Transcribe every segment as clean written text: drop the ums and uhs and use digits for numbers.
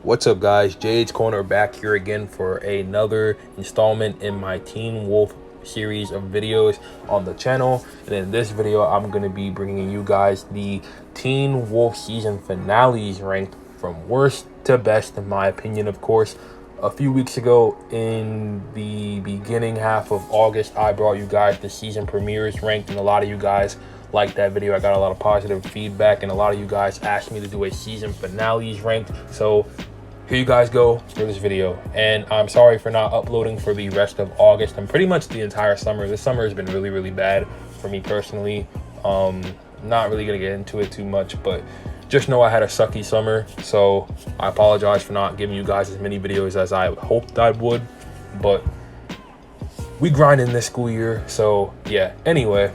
What's up, guys? Jades Corner back here again for another installment in my Teen Wolf series of videos on the channel. And in this video, I'm going to be bringing you guys the Teen Wolf season finales ranked from worst to best, in my opinion, of course. A few weeks ago, in the beginning half of August, I brought you guys the season premieres ranked, and a lot of you guys liked that video. I got a lot of positive feedback, and a lot of you guys asked me to do a season finales ranked. So here you guys go for this video. And I'm sorry for not uploading for the rest of August and pretty much the entire summer. This summer has been really bad for me personally. Not really gonna get into it too much, but just know I had a sucky summer, so I apologize for not giving you guys as many videos as I hoped I would, but we grind in this school year. So yeah, anyway,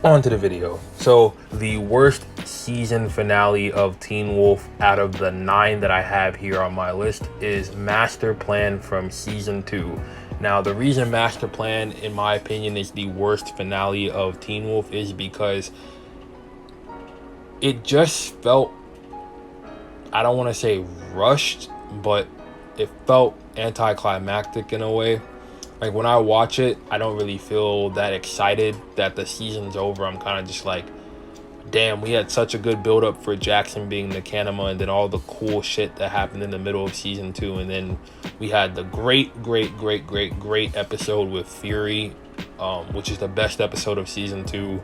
on to the video. So the worst season finale of Teen Wolf out of the 9 that I have here on my list is Master Plan from season 2. Now, the reason Master Plan, in my opinion, is the worst finale of Teen Wolf is because it just felt, I don't want to say rushed, but it felt anticlimactic in a way. Like, when I watch it, I don't really feel that excited that the season's over. I'm kind of just like, damn, we had such a good build up for Jackson being the Kanema, and then all the cool shit that happened in the middle of season 2, and then we had the great episode with Fury, which is the best episode of season 2,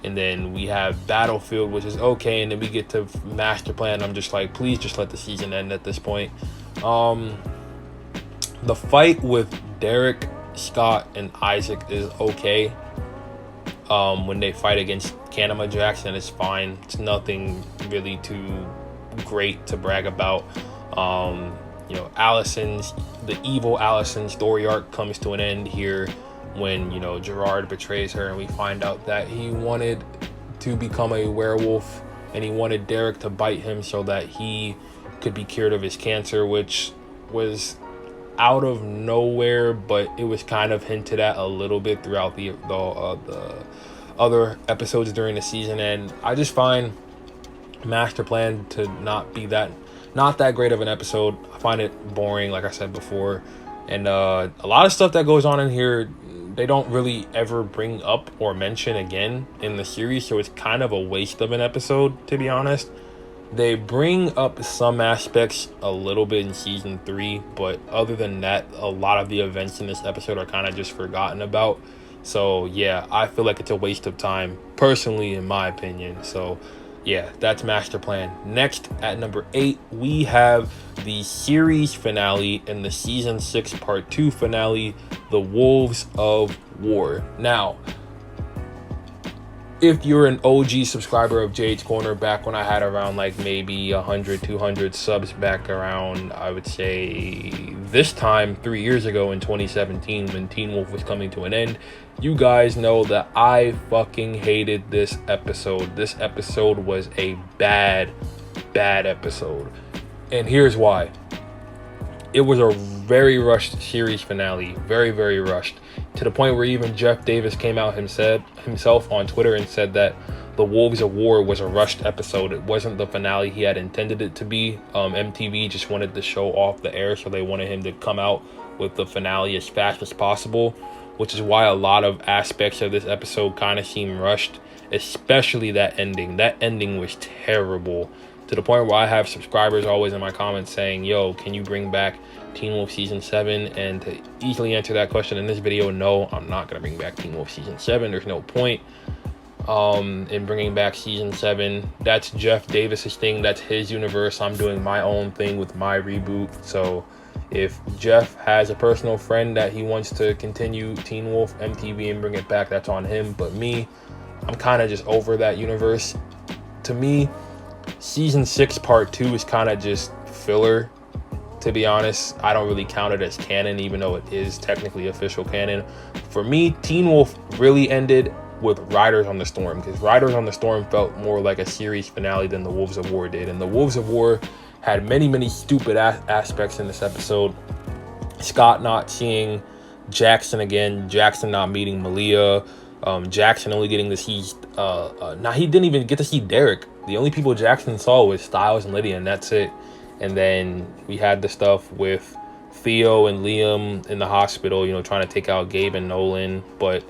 and then we have Battlefield, which is okay, and then we get to Master Plan. I'm just like, please just let the season end at this point. The fight with Derek, Scott, and Isaac is okay. When they fight against Kanema Jackson, it's fine. It's nothing really too great to brag about. You know, the evil Allison story arc comes to an end here when, you know, Gerard betrays her, and we find out that he wanted to become a werewolf, and he wanted Derek to bite him so that he could be cured of his cancer, which was out of nowhere, but it was kind of hinted at a little bit throughout the other episodes during the season. And I just find Master Plan to not that great of an episode. I find it boring, like I said before, and a lot of stuff that goes on in here they don't really ever bring up or mention again in the series, so it's kind of a waste of an episode, to be honest. They bring up some aspects a little bit in season 3, but other than that, a lot of the events in this episode are kind of just forgotten about. So yeah, I feel like it's a waste of time, personally, in my opinion. So yeah, that's Master Plan. Next, at number 8, we have the series finale and the season 6 part 2 finale, The Wolves of War. Now, if you're an OG subscriber of Jade's Corner, back when I had around like maybe 100, 200 subs back around, I would say this time 3 years ago in 2017, when Teen Wolf was coming to an end, you guys know that I fucking hated this episode. This episode was a bad episode. And here's why. It was a very rushed series finale, very rushed, to the point where even Jeff Davis came out himself on Twitter and said that The Wolves of War was a rushed episode. It wasn't the finale he had intended it to be. MTV just wanted the show off the air, so they wanted him to come out with the finale as fast as possible, which is why a lot of aspects of this episode kind of seem rushed, especially that ending. That ending was terrible, to the point where I have subscribers always in my comments saying, yo, can you bring back Teen Wolf season 7? And to easily answer that question in this video, no, I'm not gonna bring back Teen Wolf season 7. There's no point in bringing back season 7. That's Jeff Davis's thing. That's his universe. I'm doing my own thing with my reboot. So if Jeff has a personal friend that he wants to continue Teen Wolf MTV and bring it back, that's on him. But me, I'm kind of just over that universe. To me, season 6 part 2 is kind of just filler, to be honest. I don't really count it as canon, even though it is technically official canon. For me, Teen Wolf really ended with Riders on the Storm, because Riders on the Storm felt more like a series finale than The Wolves of War did. And The Wolves of War had many stupid aspects in this episode. Scott not seeing Jackson again, Jackson not meeting Malia, Jackson only getting to see he didn't even get to see Derek. The only people Jackson saw was Styles and Lydia, and that's it. And then we had the stuff with Theo and Liam in the hospital, trying to take out Gabe and Nolan. But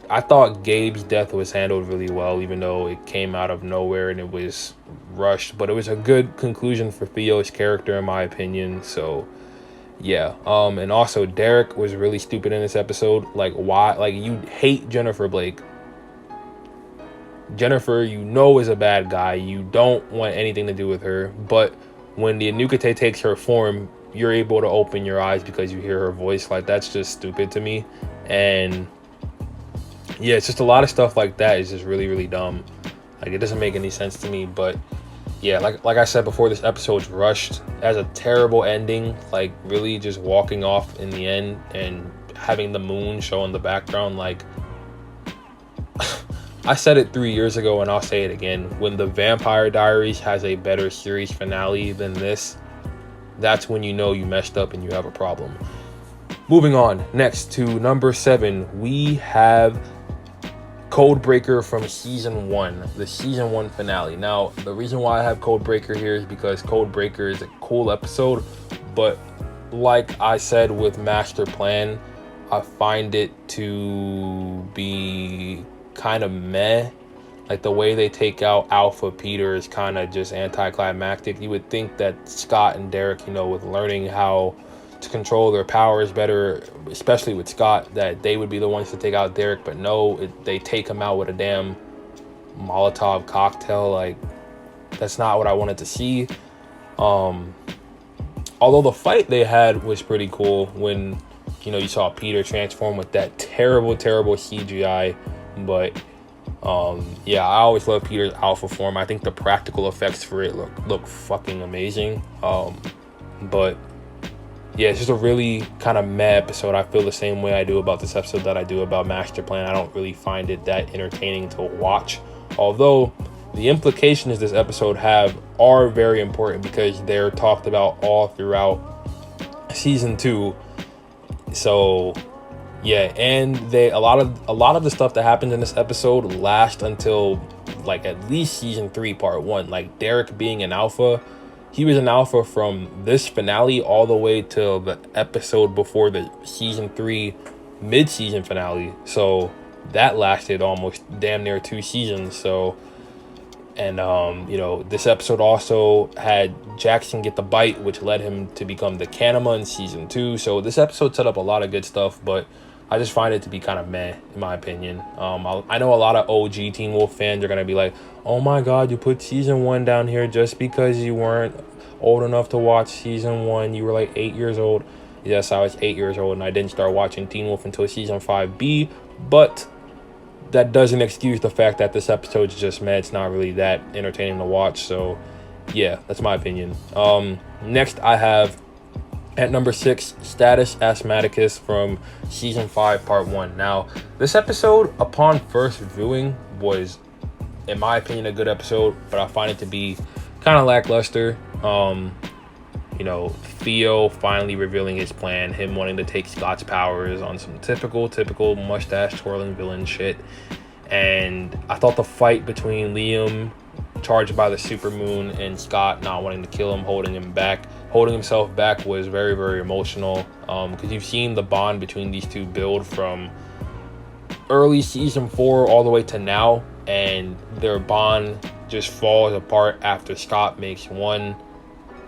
I thought Gabe's death was handled really well, even though it came out of nowhere and it was rushed. But it was a good conclusion for Theo's character, in my opinion. So yeah. And also Derek was really stupid in this episode. Like, why? Like, you hate Jennifer Blake. Jennifer, is a bad guy. You don't want anything to do with her. But when the Anukate takes her form, you're able to open your eyes because you hear her voice. Like, that's just stupid to me. And yeah, it's just a lot of stuff like that is just really, really dumb. Like, it doesn't make any sense to me. But yeah, like I said before, this episode's rushed. It has a terrible ending. Like, really just walking off in the end and having the moon show in the background. Like, I said it 3 years ago and I'll say it again. When the Vampire Diaries has a better series finale than this, that's when you know you messed up and you have a problem. Moving on, next to number 7, we have Codebreaker from season 1, the season 1 finale. Now, the reason why I have Codebreaker here is because Codebreaker is a cool episode, but like I said with Master Plan, I find it to be kind of meh. Like, the way they take out Alpha Peter is kind of just anticlimactic. You would think that Scott and Derek, with learning how to control their powers better, especially with Scott, that they would be the ones to take out Derek, but no, they take him out with a damn Molotov cocktail. Like, that's not what I wanted to see. Although the fight they had was pretty cool when you saw Peter transform with that terrible CGI. But yeah, I always love Peter's alpha form. I think the practical effects for it look fucking amazing. But yeah, it's just a really kind of meh episode. I feel the same way I do about this episode that I do about Master Plan. I don't really find it that entertaining to watch. Although the implications this episode have are very important because they're talked about all throughout season 2. So yeah, and a lot of the stuff that happens in this episode lasts until like at least season 3 part 1. Like, Derek being an alpha, he was an alpha from this finale all the way till the episode before the season 3 mid-season finale. So that lasted almost damn near 2 seasons. So, and this episode also had Jackson get the bite, which led him to become the Kanema in season 2. So this episode set up a lot of good stuff, but I just find it to be kind of meh, in my opinion. I know a lot of OG Teen Wolf fans are going to be like, oh my God, you put season 1 down here just because you weren't old enough to watch season 1. You were like 8 years old. Yes, I was 8 years old and I didn't start watching Teen Wolf until season 5B. But that doesn't excuse the fact that this episode's just meh. It's not really that entertaining to watch. So yeah, that's my opinion. Next I have at number 6, Status Asthmaticus from season 5 part 1. Now, this episode, upon first viewing, was, in my opinion, a good episode, but I find it to be kind of lackluster. Theo finally revealing his plan, him wanting to take Scott's powers on some typical mustache twirling villain shit. And I thought the fight between Liam, charged by the supermoon, and Scott not wanting to kill him, holding himself back, was very, very emotional. Because you've seen the bond between these two build from early season 4 all the way to now, and their bond just falls apart after Scott makes one,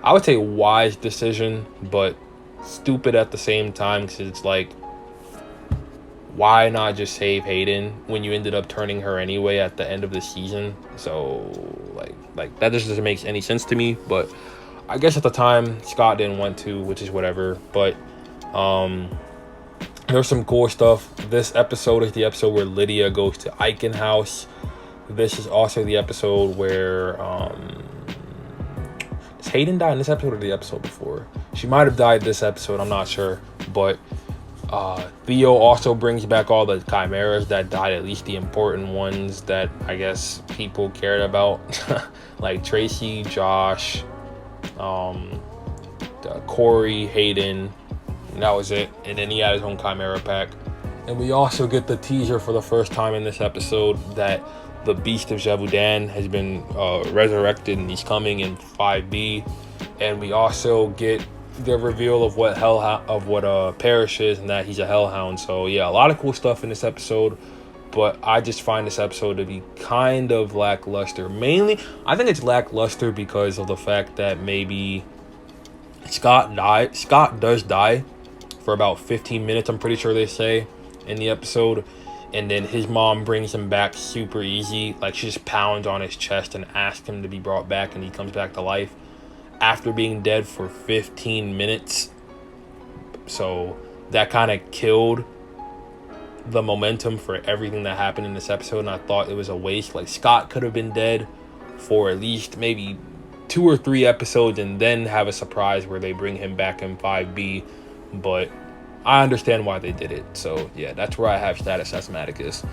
I would say, wise decision, but stupid at the same time, because it's like, why not just save Hayden when you ended up turning her anyway at the end of the season? So like that just doesn't make any sense to me. But I guess at the time Scott didn't want to, which is whatever. But there's some cool stuff. This episode is the episode where Lydia goes to Eichen House. This is also the episode where does Hayden die in this episode or the episode before? She might have died this episode, I'm not sure. But Theo also brings back all the chimeras that died, at least the important ones that I guess people cared about. Like Tracy, Josh, Corey, Hayden, and that was it. And then he had his own chimera pack. And we also get the teaser for the first time in this episode that the Beast of Javudan has been resurrected and he's coming in 5B. and we also get the reveal of what Parrish is, and that he's a hellhound. So yeah, a lot of cool stuff in this episode, but I just find this episode to be kind of lackluster. Mainly, I think it's lackluster because of the fact that maybe Scott does die for about 15 minutes, I'm pretty sure they say in the episode, and then his mom brings him back super easy. Like, she just pounds on his chest and asks him to be brought back, and he comes back to life after being dead for 15 minutes. So that kind of killed the momentum for everything that happened in this episode, and I thought it was a waste. Like, Scott could have been dead for at least maybe 2 or 3 episodes and then have a surprise where they bring him back in 5B, but I understand why they did it. So yeah, that's where I have Status Asthmaticus.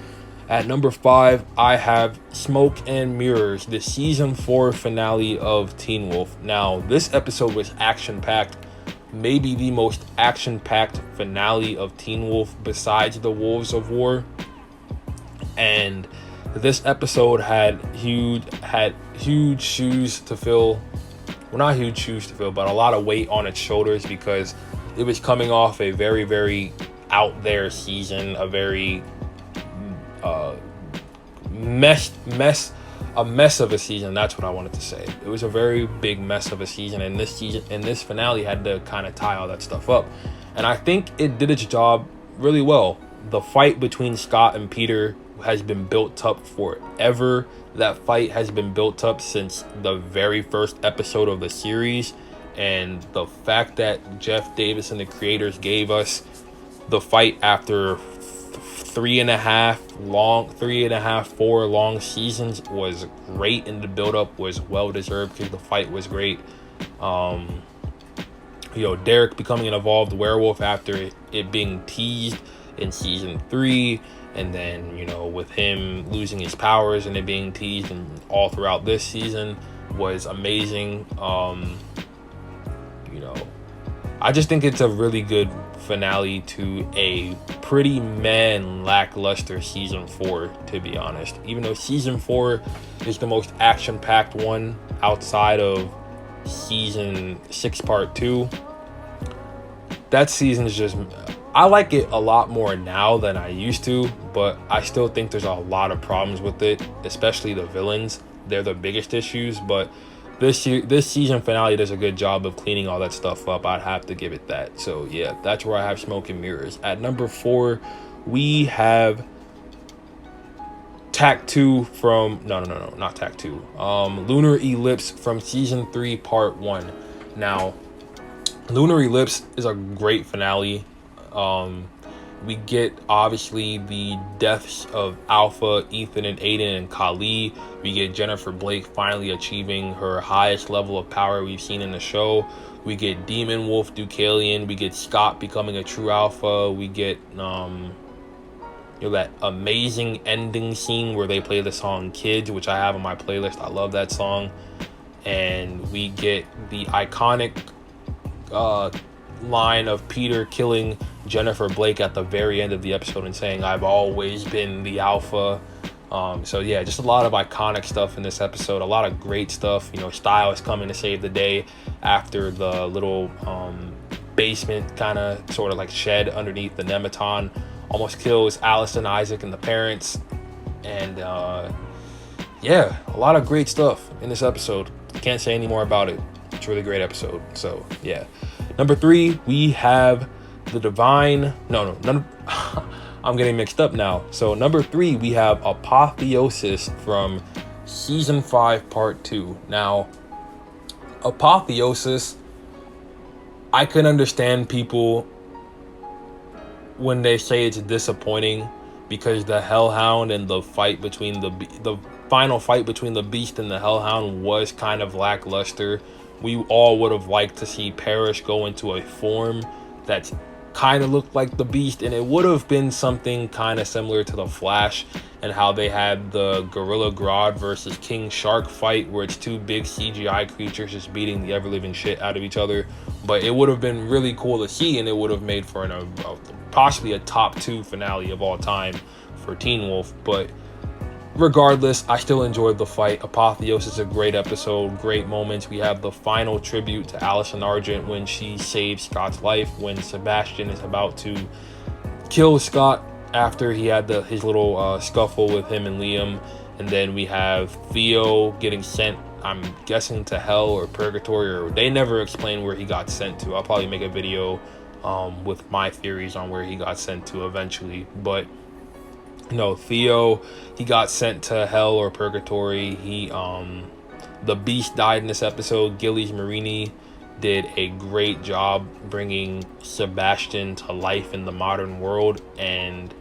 At number 5, I have Smoke and Mirrors, the season 4 finale of Teen Wolf. Now, this episode was action-packed, maybe the most action-packed finale of Teen Wolf besides the Wolves of War. And this episode had huge shoes to fill. Well, not huge shoes to fill, but a lot of weight on its shoulders, because it was coming off a very, very out there season, a very a mess of a season. That's what I wanted to say. It was a very big mess of a season, and this finale had to kind of tie all that stuff up, and I think it did its job really well. The fight between Scott and Peter has been built up forever. That fight has been built up since the very first episode of the series, and the fact that Jeff Davis and the creators gave us the fight after 4 long seasons was great, and the build-up was well deserved because the fight was great. Derek becoming an evolved werewolf after it being teased in season 3, and then with him losing his powers and it being teased and all throughout this season was amazing. I just think it's a really good finale to a pretty lackluster season 4, to be honest. Even though season 4 is the most action-packed one outside of season 6 part 2, that season is just, I like it a lot more now than I used to, but I still think there's a lot of problems with it, especially the villains. They're the biggest issues, but this season finale does a good job of cleaning all that stuff up. I'd have to give it that. So yeah, that's where I have Smoke and Mirrors. At number 4, we have Tact 2 from not Tact 2. Lunar Ellipse from season 3 part 1. Now, Lunar Ellipse is a great finale. We get obviously the deaths of Alpha, Ethan, and Aiden, and Kali. We get Jennifer Blake finally achieving her highest level of power we've seen in the show. We get Demon Wolf Deucalion. We get Scott becoming a true alpha. We get that amazing ending scene where they play the song Kids, which I have on my playlist. I love that song. And we get the iconic line of Peter killing Jennifer Blake at the very end of the episode and saying, "I've always been the alpha." So yeah, just a lot of iconic stuff in this episode. A lot of great stuff. Styles coming to save the day after the little basement kind of sort of like shed underneath the Nematon almost kills Allison, Isaac, and the parents. And yeah, a lot of great stuff in this episode. Can't say any more about it. It's a really great episode. So yeah. Number 3, we have the Divine. I'm getting mixed up now. So number 3, we have Apotheosis from season 5 part 2. Now, Apotheosis, I can understand people when they say it's disappointing, because the Hellhound and the fight between the final fight between the Beast and the Hellhound was kind of lackluster. We all would have liked to see Parrish go into a form that's kind of looked like the Beast, and it would have been something kind of similar to the Flash and how they had the Gorilla Grodd versus King Shark fight, where it's 2 big CGI creatures just beating the ever-living shit out of each other. But it would have been really cool to see, and it would have made for possibly a top 2 finale of all time for Teen Wolf. But regardless, I still enjoyed the fight. Apotheosis is a great episode, great moments. We have the final tribute to Allison Argent when she saves Scott's life, when Sebastian is about to kill Scott after he had his little scuffle with him and Liam. And then we have Theo getting sent, I'm guessing, to hell or purgatory, or they never explain where he got sent to. I'll probably make a video with my theories on where he got sent to eventually. But no, Theo, he got sent to hell or purgatory. The Beast died in this episode. Gillies Marini did a great job bringing Sebastian to life in the modern world, and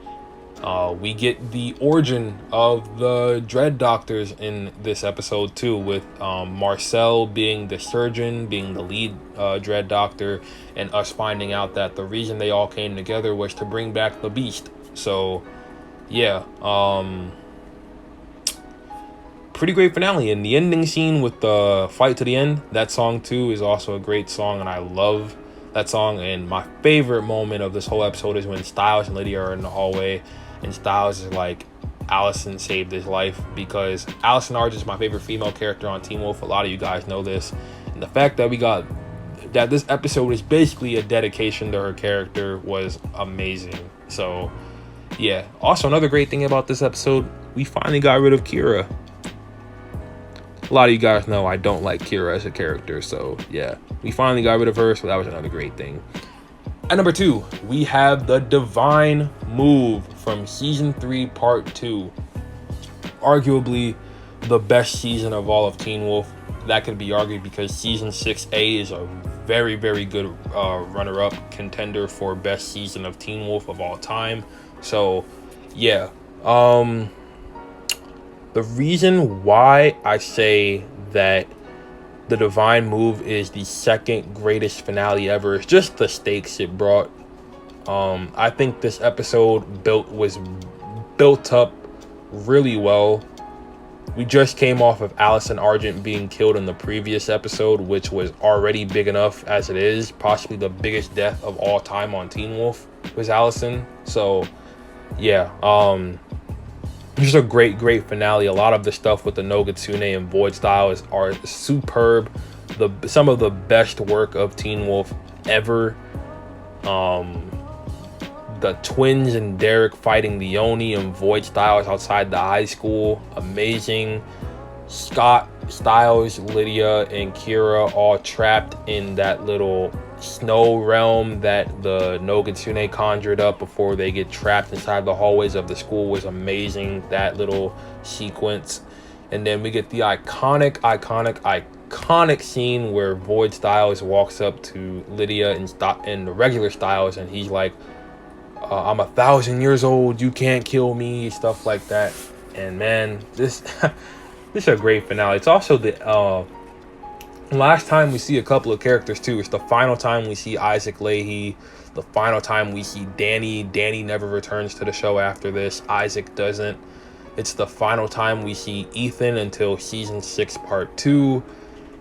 we get the origin of the Dread Doctors in this episode too, with Marcel being the surgeon, being the lead Dread Doctor, and us finding out that the reason they all came together was to bring back the Beast. So yeah, pretty great finale. And the ending scene with the fight to the end, that song too is also a great song, and I love that song. And my favorite moment of this whole episode is when Styles and Lydia are in the hallway, and Styles is like, Allison saved his life, because Allison Argent is my favorite female character on Teen Wolf. A lot of you guys know this, and the fact that this episode is basically a dedication to her character was amazing. So yeah, also another great thing about this episode, we finally got rid of Kira. A lot of you guys know I don't like Kira as a character, so yeah, we finally got rid of her, so that was another great thing. At number 2, we have the Divine Move from Season 3, Part 2. Arguably the best season of all of Teen Wolf. That could be argued because Season 6A is a very, very good runner-up contender for best season of Teen Wolf of all time. So yeah, the reason why I say that the Divine Move is the second greatest finale ever is just the stakes it brought. I think this episode was built up really well. We just came off of Allison Argent being killed in the previous episode, which was already big enough as it is. Possibly the biggest death of all time on Teen Wolf was Allison. So yeah, just a great finale. A lot of the stuff with the Nogatsune and Void Style are superb. Some of the best work of Teen Wolf ever. The twins and Derek fighting the Oni and Void Styles outside the high school, amazing. Scott, Styles, Lydia, and Kira all trapped in that little snow realm that the Nogatsune conjured up before they get trapped inside the hallways of the school was amazing, that little sequence. And then we get the iconic scene where Void Styles walks up to Lydia and the regular Styles, and he's like, I'm 1,000 years old, you can't kill me, stuff like that. And man, this this is a great finale. It's also the last time we see a couple of characters too. It's the final time we see Isaac Leahy, the final time we see Danny. Danny never returns to the show after this. Isaac doesn't. It's the final time we see Ethan until Season 6, Part 2.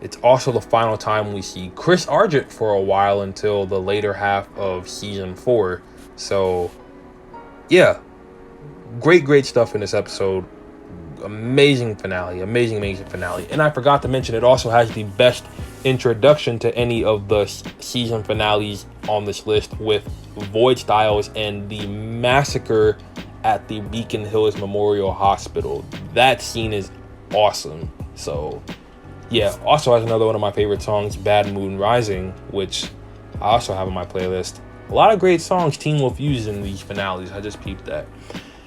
It's also the final time we see Chris Argent for a while until the later half of Season 4. So yeah, great stuff in this episode. Amazing finale. And I forgot to mention, it also has the best introduction to any of the season finales on this list, with Void Styles and the massacre at the Beacon Hills Memorial Hospital. That scene is awesome. So yeah, also has another one of my favorite songs, Bad Moon Rising, which I also have on my playlist. A lot of great songs Teen Wolf uses in these finales. I just peeped that.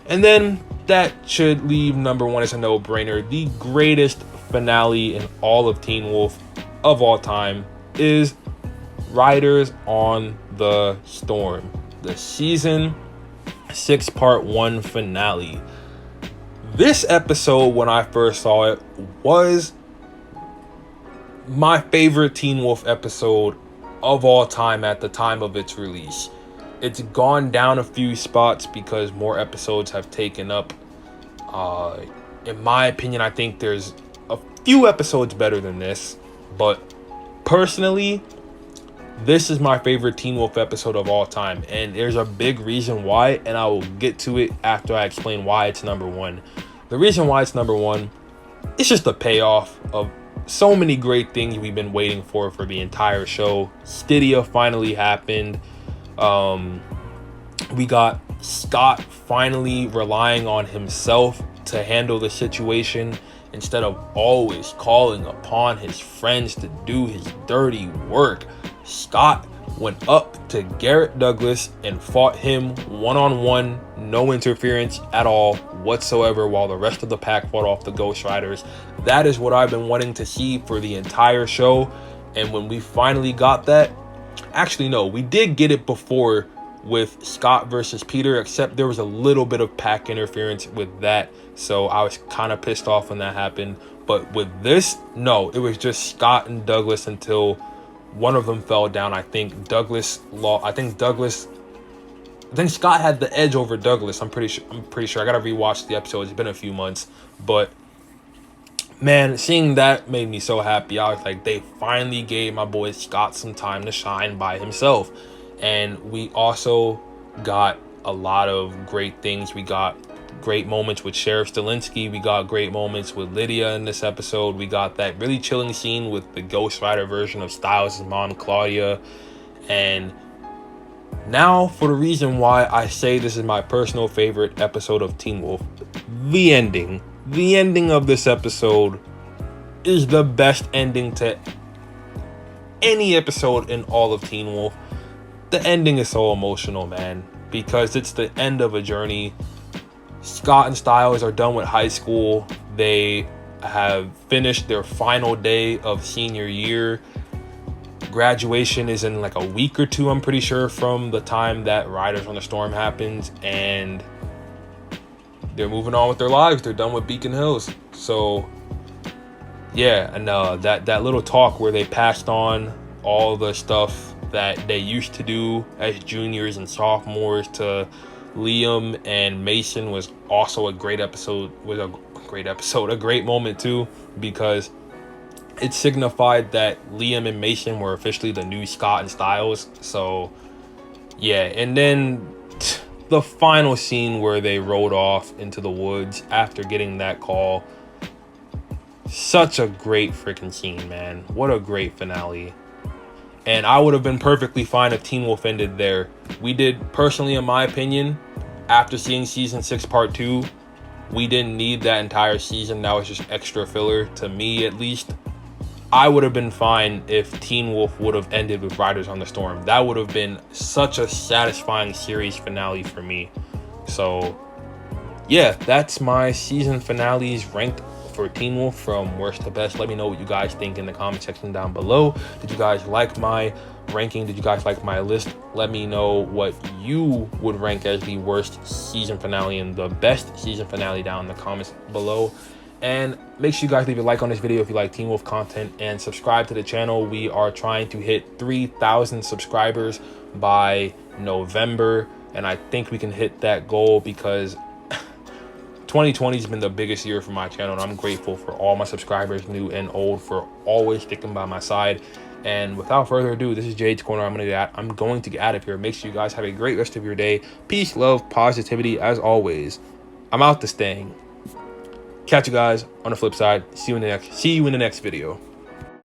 And then that should leave number 1 as a no-brainer. The greatest finale in all of Teen Wolf of all time is Riders on the Storm, the Season 6 Part 1 finale. This episode, when I first saw it, was my favorite Teen Wolf episode of all time at the time of its release. It's gone down a few spots because more episodes have taken up. In my opinion, I think there's a few episodes better than this, but personally, this is my favorite Teen Wolf episode of all time, and there's a big reason why, and I will get to it after I explain why it's number 1. The reason why it's number one, it's just the payoff of so many great things we've been waiting for the entire show. Stydia finally happened. We got Scott finally relying on himself to handle the situation instead of always calling upon his friends to do his dirty work. Scott went up to Garrett Douglas and fought him one-on-one, no interference at all whatsoever, while the rest of the pack fought off the Ghost Riders. That is what I've been wanting to see for the entire show. And when we finally got that, actually no, we did get it before with Scott versus Peter, except there was a little bit of pack interference with that, so I was kind of pissed off when that happened. But with this, no, it was just Scott and Douglas until one of them fell down. I think Scott had the edge over Douglas. I'm pretty sure. I gotta rewatch the episode. It's been a few months, but man, seeing that made me so happy. I was like, they finally gave my boy Scott some time to shine by himself. And we also got a lot of great things. We got great moments with Sheriff Stilinski. We got great moments with Lydia in this episode. We got that really chilling scene with the Ghost Rider version of Styles' mom, Claudia. And now for the reason why I say this is my personal favorite episode of Teen Wolf, the ending. The ending of this episode is the best ending to any episode in all of Teen Wolf. The ending is so emotional, man, because it's the end of a journey. Scott and Styles are done with high school. They have finished their final day of senior year. Graduation is in like a week or two, I'm pretty sure, from the time that Riders on the Storm happens, and they're moving on with their lives. They're done with Beacon Hills. So yeah, and that little talk where they passed on all the stuff that they used to do as juniors and sophomores to Liam and Mason was also a great episode. A great moment too, because it signified that Liam and Mason were officially the new Scott and Styles. So yeah, and then the final scene where they rode off into the woods after getting that call. Such a great freaking scene, man. What a great finale. And I would have been perfectly fine if Teen Wolf ended there. We did, personally, in my opinion, after seeing season 6 part 2, we didn't need that entire season. That was just extra filler, to me at least. I would have been fine if Teen Wolf would have ended with Riders on the Storm. That would have been such a satisfying series finale for me. So yeah, that's my season finales ranked for Teen Wolf from worst to best. Let me know what you guys think in the comment section down below. Did you guys like my ranking? Did you guys like my list? Let me know what you would rank as the worst season finale and the best season finale down in the comments below. And make sure you guys leave a like on this video if you like Teen Wolf content, and subscribe to the channel. We are trying to hit 3,000 subscribers by November, and I think we can hit that goal because 2020 has been the biggest year for my channel, and I'm grateful for all my subscribers, new and old, for always sticking by my side. And without further ado, this is Jades Corner. I'm going to get out of here. Make sure you guys have a great rest of your day. Peace, love, positivity, as always. I'm out this thing. Catch you guys on the flip side. See you in the next video.